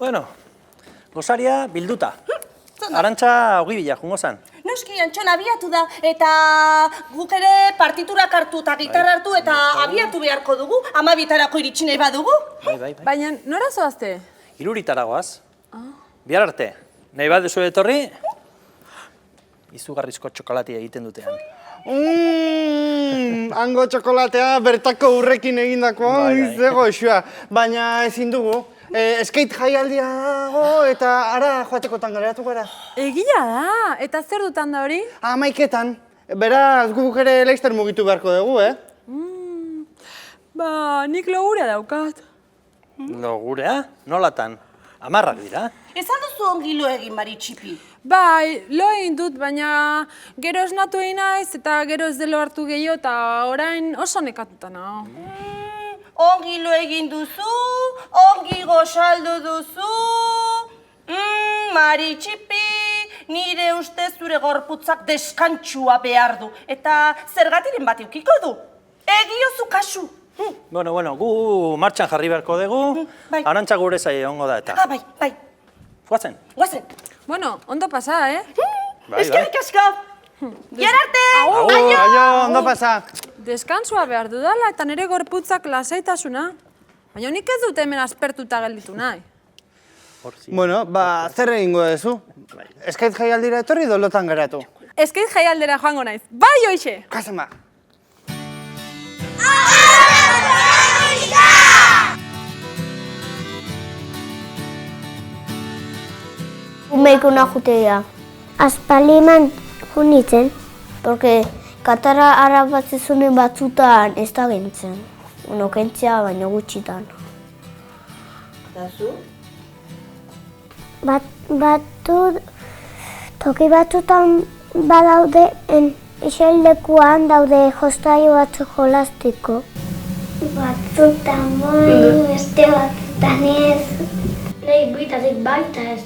Bueno, gosaria bilduta. Arantxa 20.000 jungo zan. Noski, Antxon abiatu da, eta guk ere partiturak hartu eta gitarra hartu eta abiatu beharko dugu, 12tarako iritsi nahi badugu. Bai. Baina, nora zoazte? Iruritaragoaz. Bihar arte, nahi bat duzu etorri, izugarrizko txokolatia egiten dutean. Hango txokolatea bertako urrekin egindakoa, ze goxua. Baina ezin dugu. Skate jaialdia dago eta ara joatekotan garatu gara. Egia da, eta zer dutan da hori? 11etan. Beraz, guk ere laster mugitu beharko dugu, Ba, nik logurea daukat. Logurea? Nolatan? 10 dira? Ez alduzu ongi lo egin, Maritxipi? Bai, lo egin dut, baina gero esnatu egin naiz eta gero ez delo hartu gehiago eta orain oso nekatuta nago. Ongi lo egin duzu, ongi gosaldu duzu. Maritxipi, nire ustez zure gorputzak deskantsua behar du. Eta zergatiren bat eukiko du. Egiozu kasu. Bueno, gu martxan jarri beharko dugu, Arantxa gure zai egongo da eta. Bai. Guazen? Guazen. Bueno, ondo pasa, Eskerrik asko. Gero arte! Aio, ondo pasa. Deskantsua behar dudala eta nire gorputzak lasaitasuna. Baina nik ez dut hemen aspertuta gelditu nahi. Bueno, zer egingo duzu? Skate jaialdira etorri dolotan geratu. Skate jaialdera joango naiz. Bai, hoixe! Kasen ba. Umeikuna jutea. Aspaliman junitzen, porque katara arabatzezunen batzutan ez da gentzen. Uno kentzea baino gutxitan. Eta zu? Toki batzutan badaude, iseldekuan daude jostaio batzuk jolasteko. Batzutan beste batzutan ez. Nahi bitatik baita ez.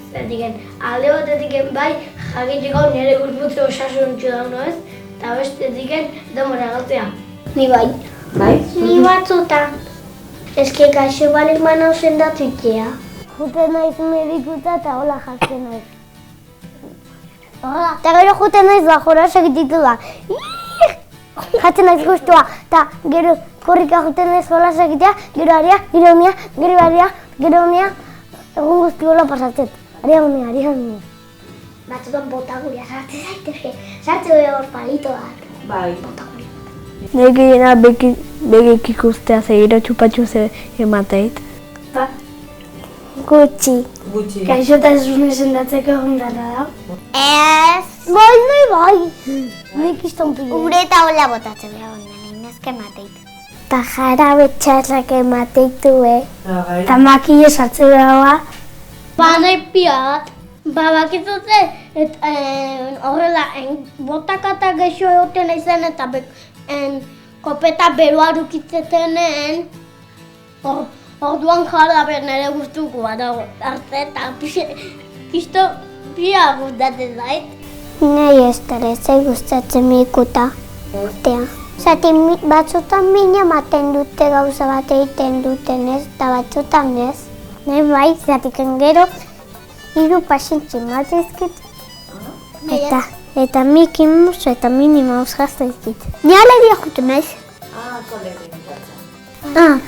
Zertiken, alde batetik bai jakiteko nire gorputze osasuntxu dago ez, eta bestetiken demora galtzea. Ni bai. Bai? Ni batzutan. Eske gaixo balik manau sendatzitzea. Juten naiz medikuta eta hola jartzen naiz. Eta gero juten naiz bajora segititu da. Jatzen naiz guztua, eta gero korrika juten naiz hola segitea, gero aria, gero unia, gero aria, gero unia, egun guzti hola pasatzen. Aria unia. Batzutan botaguria sartzen zaitezke, sartzen dut hor palito bat. Bai. Nire gehiena begik ikustea zegiro txupatxu emateit. Ba? Gutxi. Gaixotasun esendatzeko egun da. Ez. Bai. Nik izton pila. Ure eta hola botatzen behar ondan, inazke emateit. Ta jarabe txarrak emateitu, Eta makile sartzen dagoa. Ba nahi pia bat. Ba bakizute, horrela, botaka eta gexo egoten izan eta kopeta beroa rukitzeten, orduan jarabe nire gustuko badago arte eta pizto pia gustatzen zait. Nahi ez dara zei gustatzen mikuta. Zati batzutan mina ematen dute gauza bat egiten duten ez, eta batzutan ez. Nahi bai, zatiken gero, hiru pasintxi mazizkit. Eta Mickey Mouse eta Minnie Mouse jaztaizkit. Ni alegia jutu naiz.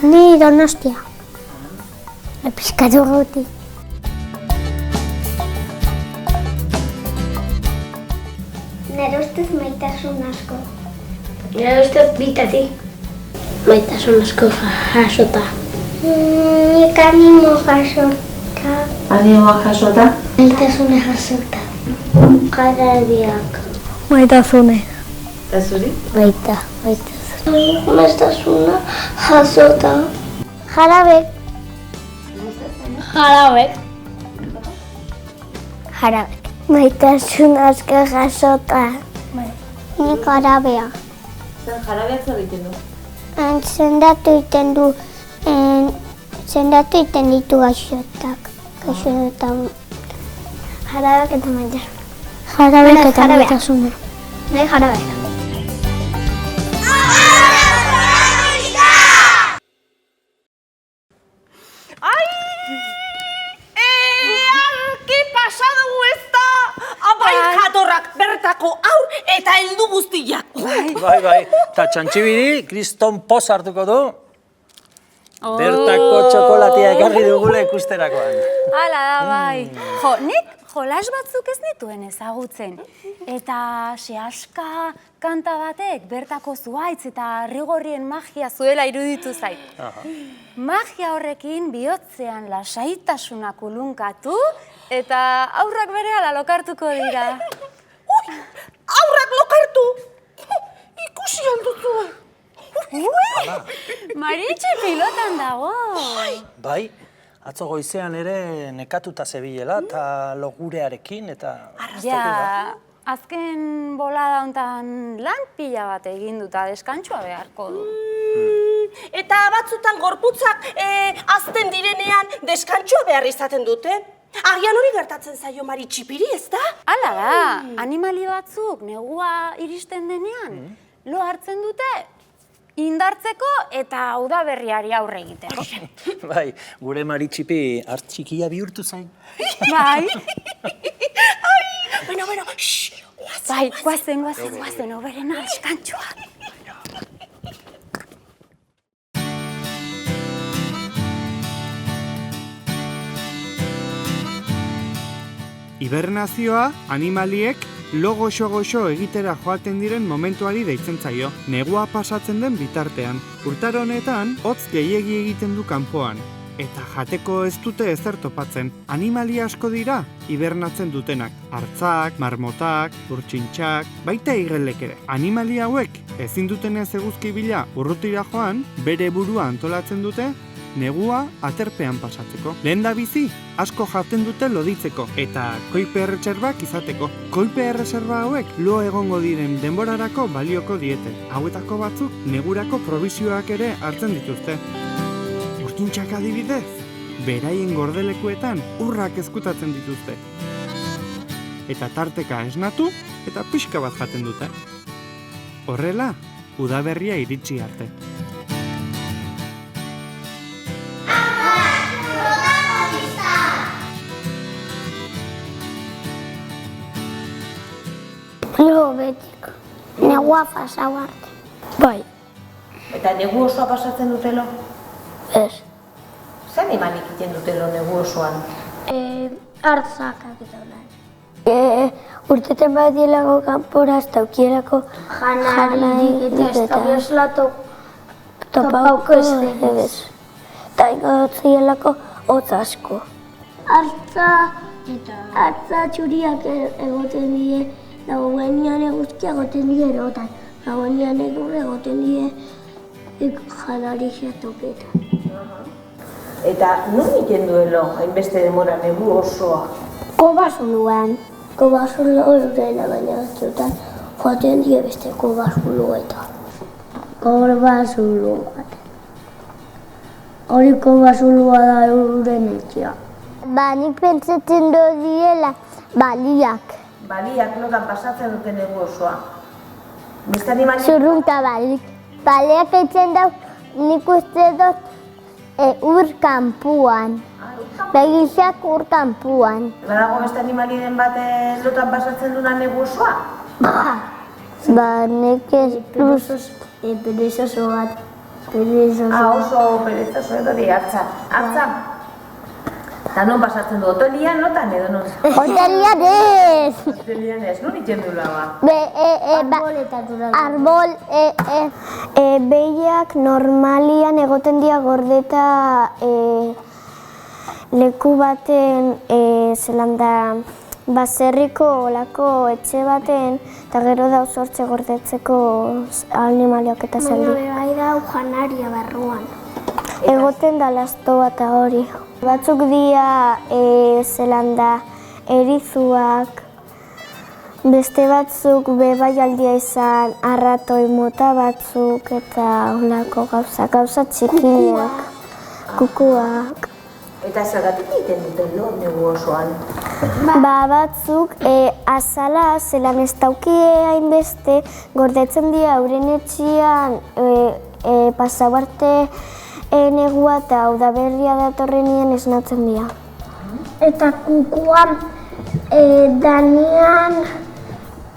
Ni Donostia. Episkatu gauti. Nire ustez maitasun asko. Nire ustez bitatik maitasun asko jasota. Nik animo jasota. Animoa jasota? Maitasune jasota. Jarabiak. Maitasune. Eta zuri? Maitasune. Maitasuna jasota. Jarabek. Maitasun asko jasota. Nik jarabea. Zer jarabeak zer egiten du? Sendatu egiten ditu gaixotak. Jarabek eta maitasuna. Jarabek eta maitasuna. Nahi jarabek. bertako aur eta heldu guztiak. Bai, eta txantxibiri, kriston poz hartuko du. Bertako txokolatea ekarri dugula ikusterakoan. Hala da, bai. Jo, nik jolas batzuk ez nituen ezagutzen. Eta sehaska kanta batek bertako zuhaitz eta rigorrien magia zuela iruditu zait. Magia horrekin bihotzean lasaitasuna kulunkatu eta aurrak berehala lokartuko dira. Aurrak lokartu! Ikusi alduzu. Maritxe pilotan dago. Bai, atzo goizean ere nekatuta zebilela eta logurearekin eta... Ja, azken bolada hontan lan pila bat egin duta deskantsua beharko du. Eta batzutan gorputzak azten direnean deskantsua behar izaten dute. Agian hori gertatzen zaio Maritxipiri, ez da? Hala da, animali batzuk negua iristen denean, lo hartzen dute indartzeko eta udaberriari aurre egiteko. Bai, gure Maritxipi hartxikia bihurtu zain. Bai, Bueno, bai, guazen, oberena deskantsua. Hibernazioa animaliek lo goxo-goxo egitera joaten diren momentuari deitzen zaio, negua pasatzen den bitartean. Urtaro honetan, hotz gehiegi egiten du kanpoan, eta jateko ez dute ezer topatzen. Animali asko dira hibernatzen dutenak, hartzak, marmotak, urtsintxak, baita igelek ere. Animali hauek ezin dutenez eguzki bila urrutira joan, bere burua antolatzen dute, negua aterpean pasatzeko. Lehen da bizi, asko jaten dute loditzeko eta koipe erreserbak izateko. Koipe erreserba hauek lo egongo diren denborarako balioko diete. Hauetako batzuk negurako probisioak ere hartzen dituzte. Urtintxak adibidez, beraien gordelekuetan urrak ezkutatzen dituzte. Eta tarteka esnatu eta pixka bat jaten dute. Horrela, udaberria iritsi arte. Lo betiko. Negua pasau arte. Bai, Eta negu osoa pasatzen dutelo? ez. Zer animalik iten dutelo negu osoan? Hartzakak eta holan. Urteten bat dielako kanpora, ez daukielako janari eta ez daukiela topauko ez. Eta ingotzielako hotz asko. Hartza txuriak egoten die, dagoenean eguzkia egoten die erotan. Dagoenean edurre egoten die janari jatoketan. Eta non iten duelo hainbeste demora negu osoa? Kobasuluan. Kobasulu dutela baina batzutan joaten die beste kobasuluetan. Kobasulu bat. Hori kobasulua da euren etxea. Nik pentsatzen diela baliak. Baliak notan pasatzen dute negu osoa? Beste animalik? Zurrunka balik. Baliak eitzen dau nik uste dut ur kanpuan. Begizak ur kanpuan. Badago beste animaliden bat lotan pasatzen duna negu osoa? Nik ez perezoso bat. Oso perezoso edo di hartza. Hartza? Eta non pasatzen du, otelian lotan edo non? Hotelian ez! Otelian ez, non iten du laba? Arbol, behiak normalian egoten dira gordeta leku baten zelanda baserriko olako etxe baten eta gero da osortze gordetzeko animaliak eta zeldi. Bai da janaria barruan. Egoten da lasto bat hori. Batzuk dira zelanda erizuak, beste batzuk bebai aldia izan arratoi mota batzuk eta olako gauza txikiak, kukuak. Eta zergatik egiten duten lo negu osoan? Batzuk azala zelan ez daukie hainbeste gordetzen dira euren etxean pasau arte negua eta udaberria datorrenien esnatzen dira. Eta kukuan danean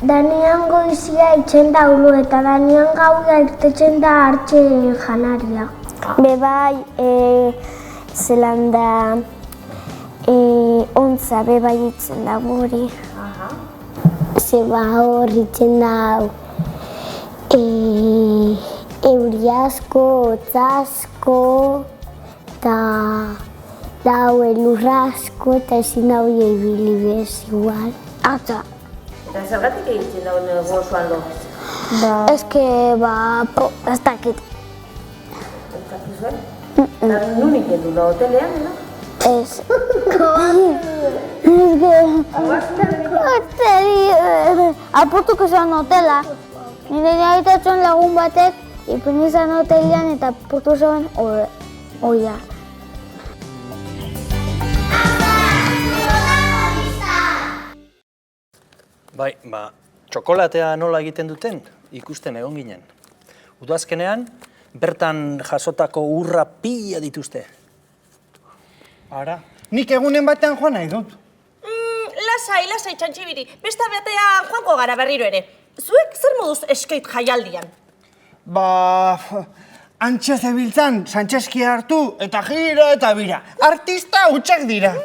Danian goizia itzen da ulu eta danian gaua irtetzen da hartxe janaria. Bebai, zelan da, ontza bebai itzen da guri. Zeba hor itzen da euri asko, hotz asko, eta elur asko, eta ezin da hori ibili bez igual. Atza. Eta zergatik egiten dago nego osoan lo? Eske, ez dakit. Ez dakit zuen? Nun egiten du da hotelean, no? Ez. Apurtuko zen hotela. Nire gaitatzen lagun batek ipini zen hotelian eta apurtu zen oia. Bai, txokolatea nola egiten duten ikusten egon ginen. Udazkenean, bertan jasotako urra pila dituzte. Ara, nik egunen batean joan nahi dut. Lasai, txantxibiri. Besta batean joango gara berriro ere. Zuek zer moduz eskate jaialdian? Antxe zebiltzan, Santxeski hartu eta gira eta bira. Artista hutsak dira.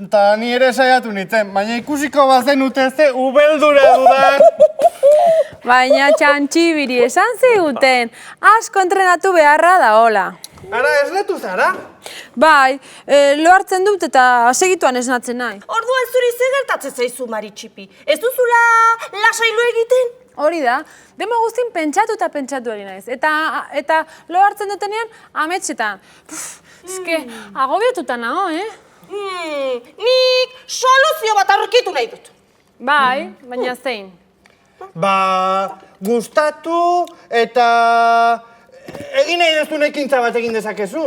Eta ni ere saiatu nintzen, baina ikusiko bazen uteze ubeldura dudan. Baina txantxibiri esan ziguten, asko entrenatu beharra da hola. Ara, esnatu zara? Bai, lo hartzen dut eta segituan esnatzen nahi. Orduan zuri ze gertatzen zaizu, Maritxipi? Ez duzula lasailu egiten? Hori da, demo guztin pentsatu eta pentsatu ari naiz. Eta lo hartzen dutenean ametsetan. Eske, agobiatuta nago, Nik soluzio bat aurkitu nahi dut. Bai, baina zein. Gustatu eta egin nahi duzun ekintza bat egin dezakezu.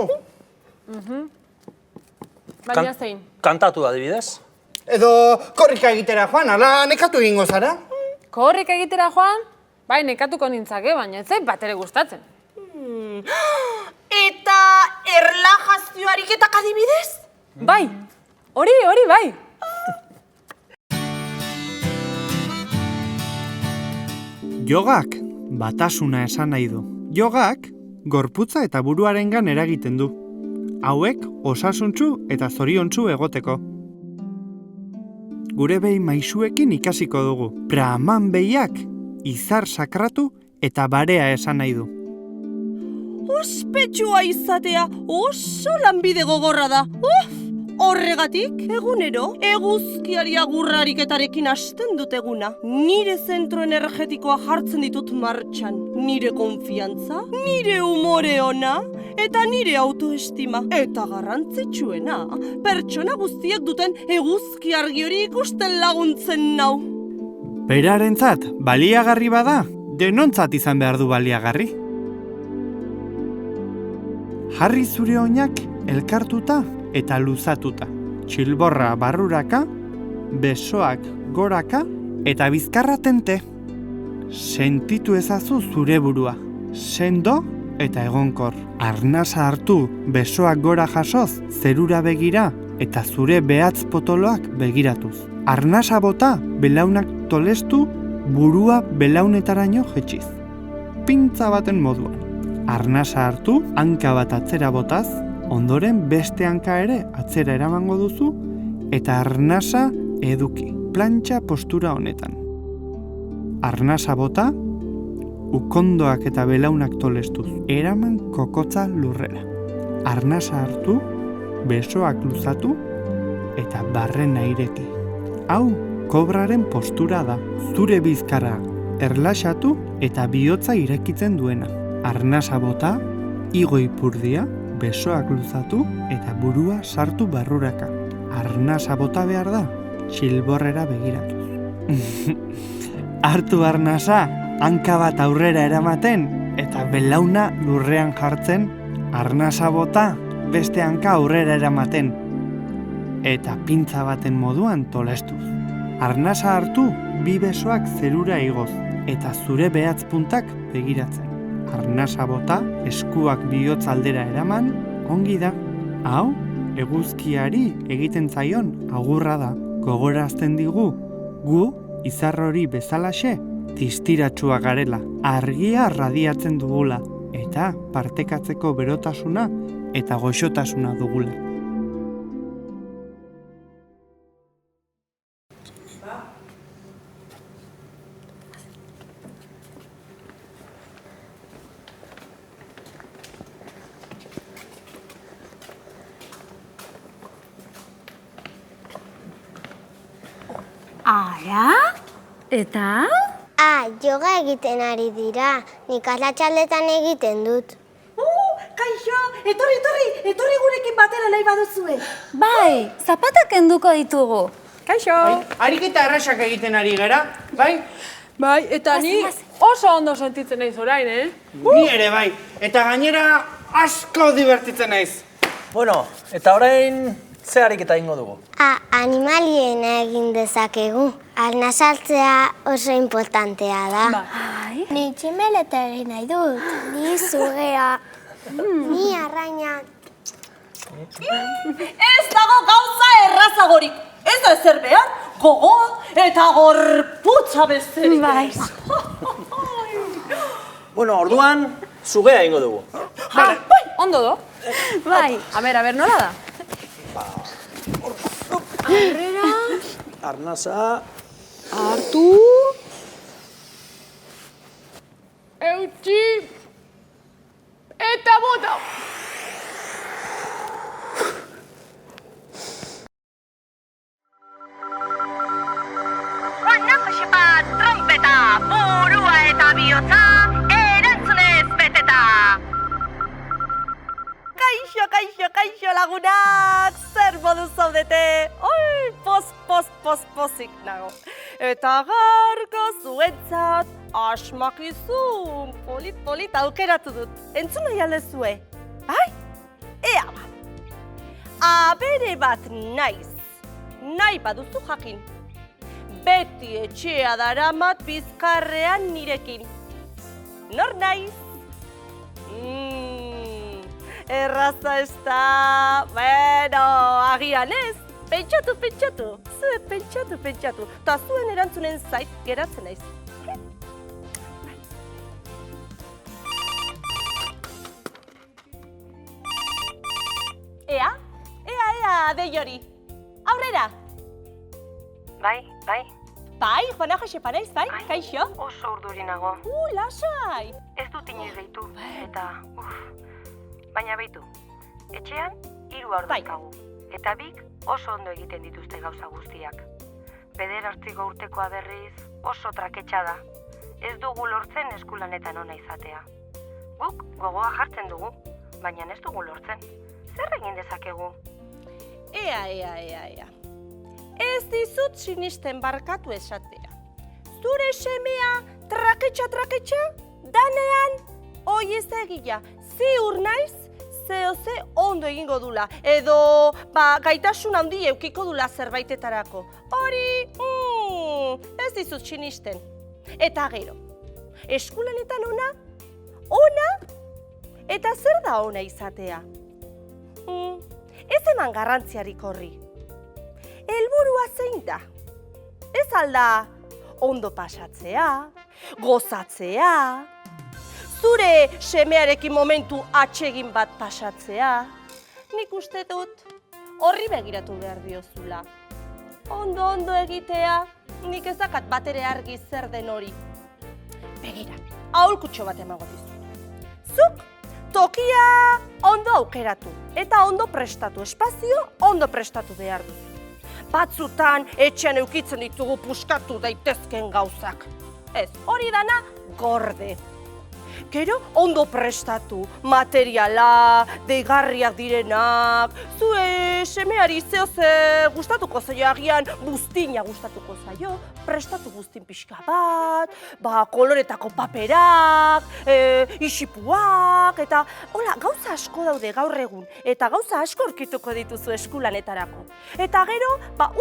Baina zein. Kantatu adibidez. Edo korrika egitera joan, ala nekatu egingo zara. Korrika egitera joan, bai nekatuko nintzake, baina ez zait bat ere gustatzen. Eta erlajazio ariketak adibidez? Bai, hori bai. Jogak batasuna esan nahi du. Jogak gorputza eta buruarengan eragiten du. Hauek osasuntsu eta zoriontsu egoteko. Gure behi maisuekin ikasiko dugu. Brahman behiak izar sakratu eta barea esan nahi du. Ospetsua izatea oso lanbide gogorra da. Horregatik, egunero, eguzkiari agurrariketarekin hasten dut eguna. Nire zentro energetikoa jartzen ditut martxan. Nire konfiantza, nire umore ona, eta nire autoestima. Eta garrantzitsuena, pertsona guztiek duten eguzki argi hori ikusten laguntzen nau. Berarentzat baliagarri bada, denontzat izan behar du baliagarri. Jarri zure oinak elkartuta eta luzatuta. Txilborra barruraka, besoak goraka eta bizkarra tente. Sentitu ezazu zure burua, sendo eta egonkor. Arnasa hartu besoak gora jasoz, zerura begira eta zure behatz potoloak begiratuz. Arnasa bota, belaunak tolestu, burua belaunetaraino jetxiz. Pintza baten moduan. Arnasa hartu, hanka bat atzera botaz, ondoren beste hanka ere atzera eramango duzu eta arnasa eduki, plantxa postura honetan. Arnasa bota, ukondoak eta belaunak tolestuz, eraman kokotza lurrera. Arnasa hartu, besoak luzatu eta barrena ireki. Hau, kobraren postura da, zure bizkarra erlaxatu eta bihotza irekitzen duena. Arnasa bota, igo ipurdia, besoak luzatu eta burua sartu barruraka. Arnasa bota behar da, txilborrera begiratuz. Hartu arnasa, hanka bat aurrera eramaten eta belauna lurrean jartzen. Arnasa bota, beste hanka aurrera eramaten eta pintza baten moduan tolestuz. Arnasa hartu, bi besoak zerura igoz eta zure behatz puntak begiratzen. Arnasa bota, eskuak bihotz aldera eraman, ongi da. Hau, eguzkiari egiten zaion agurra da. Gogorazten digu, gu izar hori bezalaxe, distiratsua garela, argia radiatzen dugula, eta partekatzeko berotasuna eta goxotasuna dugula. Ara? Eta? Yoga egiten ari dira. Nik arratsaldetan egiten dut. Kaixo, etorri gurekin batera nahi baduzue. Bai, zapatak kenduko ditugu. Kaixo! Ariketa errasak egiten ari gara, bai? Bai, eta ni oso ondo sentitzen naiz orain, Ni ere bai, eta gainera asko divertitzen naiz. Bueno, eta orain ze ariketa egingo dugu? Animaliena egin dezakegu. Arna saltzea oso importantea da. Bai. Ni tximeleta egin nahi dut. Ni zugea. Ni arraina. Ez dago gauza errazagorik. Ez da ezer behar, gogoa eta gorputza besterik. Bai. Bueno, orduan, zugea egingo dugu. Bai, ondo do. Bai. A ber, nola da? Arrera, Arnasa... hartu... Eutxi... Eta bota! Trompeta, burua eta bihotza, erantzunez beteta! Kaixo lagunak, zer modu zaudete? Oi, pozik nago. Eta garko zuentzat, asmakizun, polit aukeratu dut. Entzun nahi aldezue, bai? Ea ba. Abere bat naiz, nahi baduzu jakin. Beti etxea daramat bizkarrean nirekin. Nor naiz? Erraza ez da. Bueno, agian ez. Pentsatu. Zuek pentsatu. Ta zuen erantzunen zait geratzen naiz. Ea, dei hori. Aurrera. Bai. Bai, Juana Josepa naiz, bai? Kaixo? Oso urduri nago. Lasai. Ez dut inoiz deitu, eta baina beitu. Etxean 3 haur daukagu, eta bik oso ondo egiten dituzte gauza guztiak. Bederatzigo urtekoa berriz oso traketsa da. Ez dugu lortzen eskulanetan ona izatea. Guk gogoa jartzen dugu, baina ez dugu lortzen. Zer egin dezakegu? Ea. Ez dizut sinisten barkatu esatea. Zure semea traketxa, danean oiez egia. Ziur naiz, ze ondo egingo dula. Edo, gaitasun handi eukiko dula zerbaitetarako. Hori, ez dizut sinisten. Eta gero, eskulanetan ona, eta zer da ona izatea? Ez eman garrantziarik horri. Helburua zein da? Ez alda ondo pasatzea, gozatzea, zure semearekin momentu atsegin bat pasatzea. Nik uste dut horri begiratu behar diozula. Ondo egitea, nik ez dakat batere argi zer den hori. Begira, aholkutxo bat emango dizu. Zuk tokia ondo aukeratu eta ondo prestatu, espazio ondo prestatu behar duzu. Batzutan etxean eukitzen ditugu puskatu daitezken gauzak. Ez, hori dana gorde. Gero ondo prestatu, materiala, deigarriak direnak, zue semeari zehoze gustatuko zaio agian, buztina gustatuko zaio, prestatu buztin pixka bat, koloretako paperak, isipuak, eta hola, gauza asko daude gaur egun, eta gauza asko aurkituko dituzu eskulanetarako. Eta gero,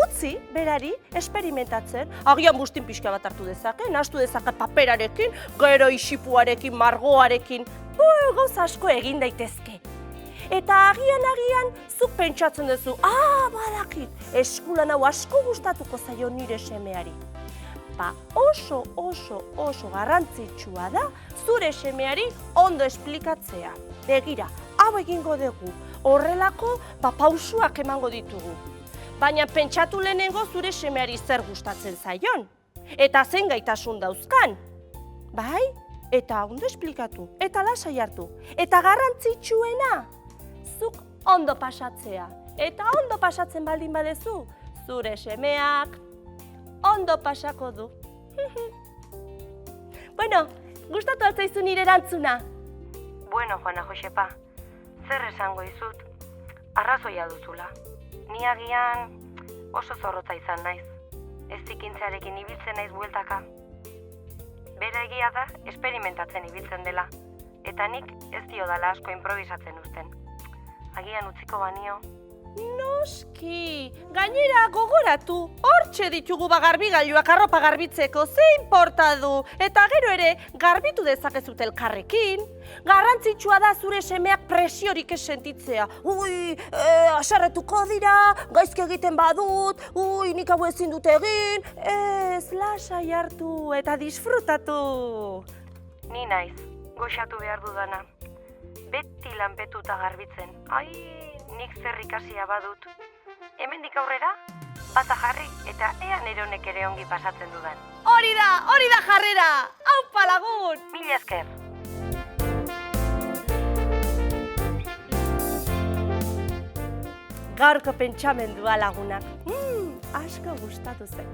utzi berari esperimentatzen, agian buztin pixka bat hartu dezake, nahastu dezake paperarekin, gero isipuarekin, margoarekin, gauza asko egin daitezke. Eta agian zuk pentsatzen duzu, badakit, eskulan hau asko gustatuko zaio nire semeari. Oso garrantzitsua da zure semeari ondo esplikatzea. Begira, hau egingo dugu, horrelako pausuak emango ditugu. Baina pentsatu lehenengo zure semeari zer gustatzen zaion. Eta zein gaitasun dauzkan. Bai? Eta ondo esplikatu, eta lasai hartu. Eta garrantzitsuena, zuk ondo pasatzea. Eta ondo pasatzen baldin badezu, zure semeak ondo pasako du. Bueno, gustatu altzaizu nire erantzuna? Bueno, Juana Josepa, zer esango dizut? Arrazoia duzula. Ni agian oso zorrotza izan naiz. Ez zikintzearekin ibiltzen naiz bueltaka. Bera egia da, esperimentatzen ibiltzen dela. Eta nik ez diodala asko improvisatzen uzten. Agian utziko banio. Noski, gainera gogoratu, hortxe ditugu garbigailuak arropa garbitzeko, ze inporta du, eta gero ere garbitu dezakezut elkarrekin. Garrantzitsua da zure semeak presiorik ez sentitzea. Ui, haserretuko dira, gaizki egiten badut, nik hau ezin dut egin, ez, lasai hartu eta disfrutatu. Ni naiz, goxatu behar dudana. Beti lanpetuta garbitzen. Ai, nik zer ikasia badut. Hemendik aurrera, baza jarri eta ea nire honek ere ongi pasatzen dudan. Hori da jarrera! Aupa lagun! Mila esker! Gaurko pentsamendua lagunak. Asko gustatu zen.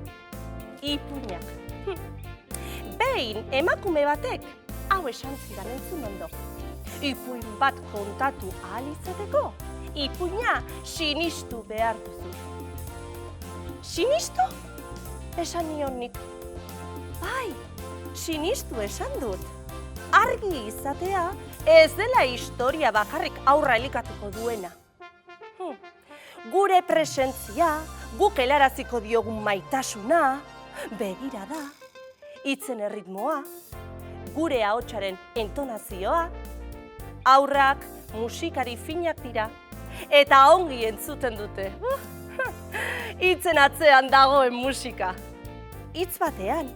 Ipuinak. Behin emakume batek hau esan zidan entzun ondo. Ipuin bat kontatu ahal izateko, ipuina sinistu behar duzu. Sinistu? Esan nion nik. Bai, sinistu esan dut. Argi izatea ez dela historia bakarrik aurra elikatuko duena. Gure presentzia, guk helaraziko diogun maitasuna, begirada, hitzen erritmoa, gure ahotsaren entonazioa, haurrak musikari finak dira, eta ongi entzuten dute. Hitzen atzean dagoen musika. Hitz batean,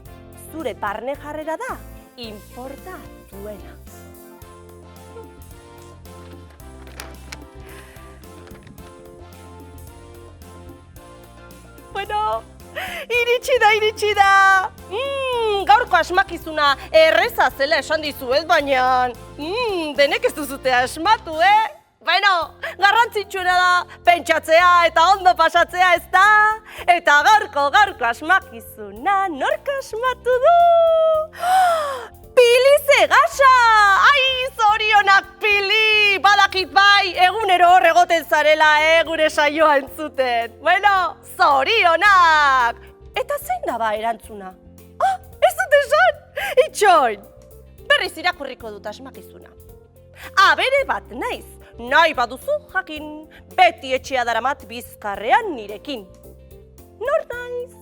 zure barne jarrera da, inporta duena. Bueno, iritsi da! Gaurko asmakizuna erreza zela esan dizuet, baina denek ez duzute asmatu, Bueno, garrantzitsuena da pentsatzea eta ondo pasatzea, ez da? Eta gaurko asmakizuna nork asmatu du? Pili Zegasa! Ai, zorionak Pili! Badakit bai, egunero hor egoten zarela, gure saioa entzuten. Bueno, zorionak! Eta zein da ba erantzuna? Ez dut esan! Itxoin! Berriz irakurriko dut asmakizuna. Abere bat naiz, nahi baduzu jakin, beti etxea daramat bizkarrean nirekin. Nor naiz?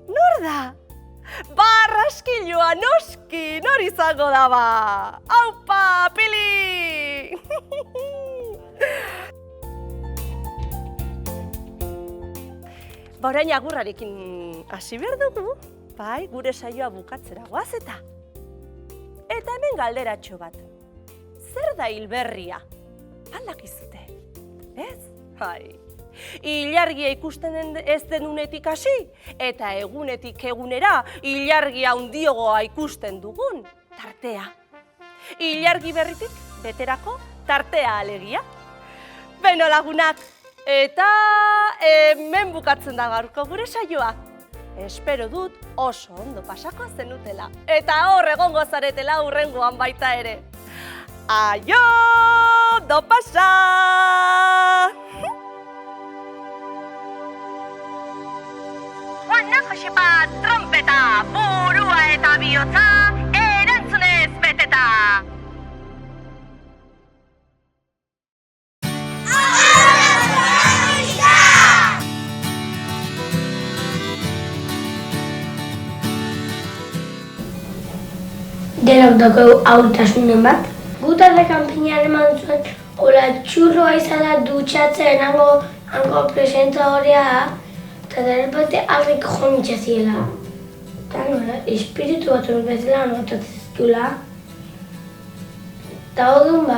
Nor da? Barraskilua noski, nor izango da ba? Aupa, Pili! Orain agurrarekin hasi behar dugu, bai, gure saioa bukatzera goaz eta. Eta hemen galderatxo bat. Zer da hilberria? Aldakizute, ez? Bai. Ilargia ikusten ez denunetik hasi, eta egunetik egunera ilargia handiogoa ikusten dugun tartea. Ilargi berritik beterako tartea alegia. Beno lagunak, eta hemen bukatzen da gaurko gure saioa. Espero dut oso ondo pasako zenutela, eta hor egongo zaretela hurrengoan baita ere. Aio, do pasa! Juana Josepa trompeta, burua eta bihotza, erantzunez beteta! Denok dago ahultasunen bat. Gutarra kanpinean eman zuen, hola txurroa izala dutxatzen hango presentadorea, eta derrepate harrik jomitza ziela. Eta nola, espiritu bat bezala notatzizkula. Eta hori ba,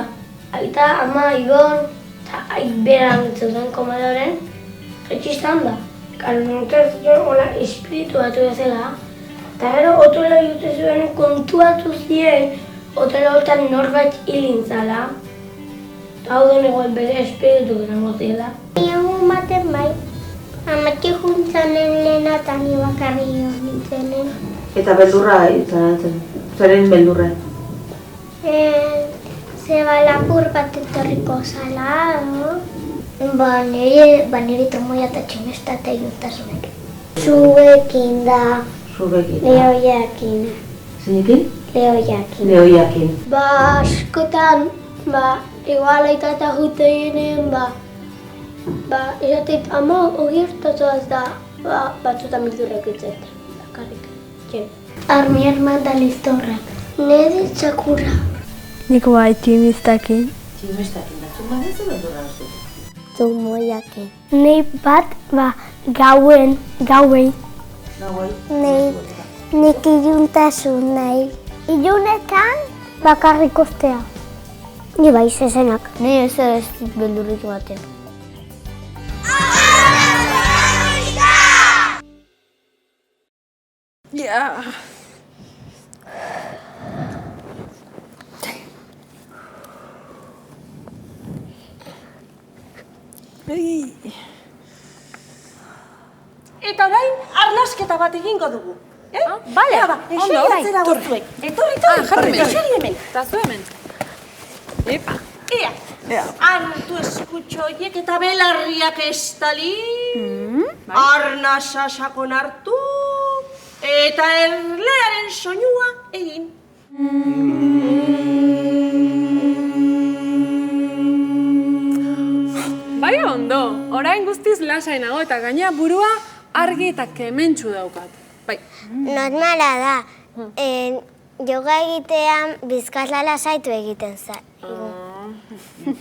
aita ama Ibon, eta beran zuten komodoren, etxistan da. Karo notatzen hola espiritu bat bezala. Eta gero, otola jute zuen kontuatu ziren, otola hortan norbait hilintzala. Eta hau den egoen bere espiritu gerango zela. Egun baten bai, amatxi juntzanen lehena eta ni bakarri nintzenen. Eta beldurra izan, zeren beldurra? Zeba lapur bat etorriko zala, no? Nire tomoia eta tximestate juntasunek. Zuekin da. Zuekin? Lehoiakin. Zeinekin? Lehoiakin. Lehoiakin. Askotan, igual aita eta jute ginen, esatit, ama hori hartatuaz da, batzutan bildurrak itzet, bakarrik, txen. Armi armanda listorrak. Nire txakura. Nik bai tximistakin. Tximestakin, batzun badezu beldurra hori? Zumoiakin. Nei bat, gauei. Gauei? Nik iluntasun nahi. Ilunetan bakarrik ostea. Ni bai zezenak. Ni ez dit beldurrik batean. Ja. Eta orain, arnasketa bat egingo dugu. Bale, ondo, etortzera goztuek. Etorri, eseri hemen. Eta zu hemen. Epa. Ea, hartu eskutxo horiek eta belarriak estali. Arnasa sakon hartu. Eta erlearen soinua egin. Bai ondo, orain guztiz lasainago eta gaina burua argi eta kementsu daukat. Bai. Normala da. Yoga egitean bizkazla lasaitu egiten zaigu.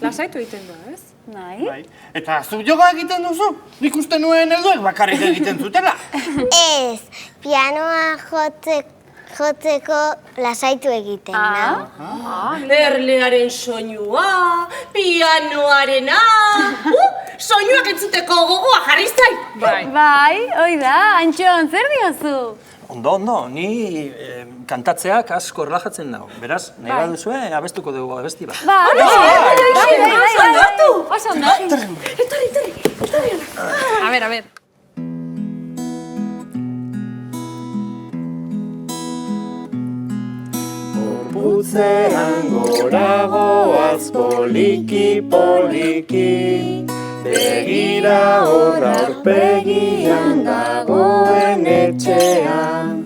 Lasaitu egiten da, ez? Nahi? Eta zu yoga egiten duzu? Nik uste nuen helduek bakarrik egiten zutela. Ez, pianoa jotzeko lasaitu egiten da. Erlearen soinua, pianoarena. Soinuak entzuteko gogoa jarri zait. Bai, hoi da, Antxon, zer diozu? Ondo, ni kantatzeak asko erlajatzen nau. Beraz, nahi baduzue, abestuko dugu abesti bat. Oso ondo. Etorri. A ver. Gorputzean goragoaz poliki, begira hor aurpegian dagoen etxean,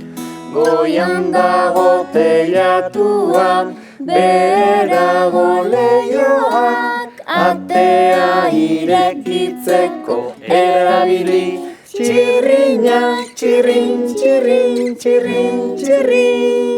goian dago teilatuan, berago leioak, atea irekitzeko erabili, txirrinak, txirrin, txirrin, txirrin, txirrin.